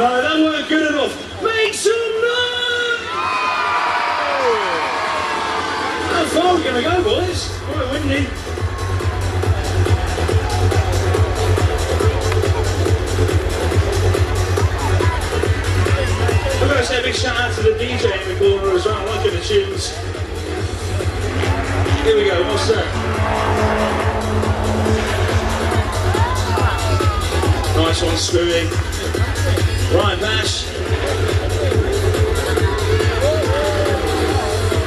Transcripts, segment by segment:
No, that weren't good enough. Make some noise! How far are we going to go, boys? Quite windy. I've got to say a big shout out to the DJ in the corner as well. I'm liking the tunes. Here we go, what's that? Nice one, Screwy. Right, Bash.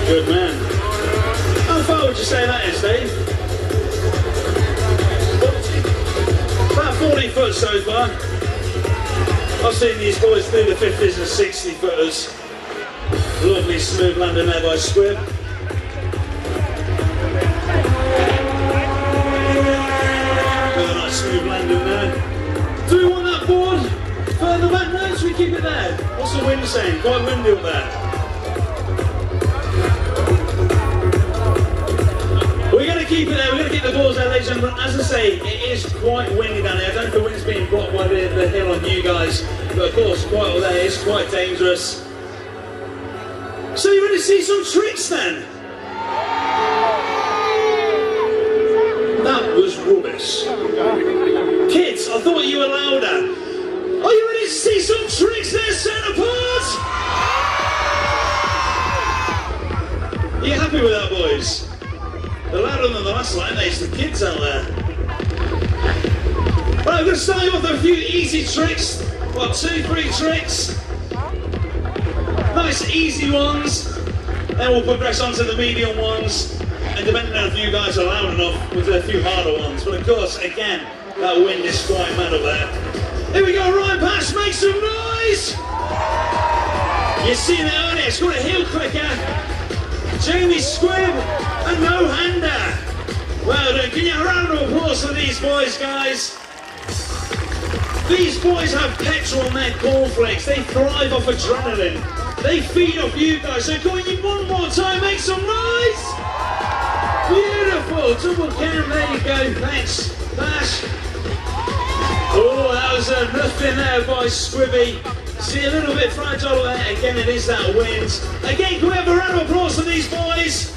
Good man. How far would you say that is, Dave? 40? About 40 foot so far. I've seen these boys do the 50s and 60 footers. Lovely smooth landing there by Squib. Another nice smooth landing there. Do we want that board further back? No, should we keep it there? What's the wind saying? Quite windy up there. We're going to keep it there, we're going to keep the boards there, ladies and gentlemen. As I say, it is quite windy down here. I don't know if the wind's being blocked by the hill on you guys, but of course, quite up there is quite dangerous. So you want to see some tricks then? That was rubbish. Kids, I thought you were louder. Are you ready to see some tricks there, Centre Parts? Are you happy with that, boys? They're louder than the last line, there's the kids out there. Right, I'm going to start you off with a few easy tricks. What, 2-3 tricks? Nice easy ones. Then we'll progress on to the medium ones. And depending on if you guys are loud enough, we'll do a few harder ones. But of course, again, that wind is quite mad up there. Here we go, Ryan Pash, make some noise! You've seen it earlier, it's got a heel clicker. Jamie Squib, a no-hander. Well done, can you have a round of applause for these boys, guys? These boys have petrol in their cornflakes, they thrive off adrenaline. They feed off you guys, so go on you one more time, make some noise! Beautiful, double count, there you go, thanks, Bash. Oh, that was nothing there by Squibby. See, a little bit fragile there, again it is that wind. Again, can we have a round of applause for these boys?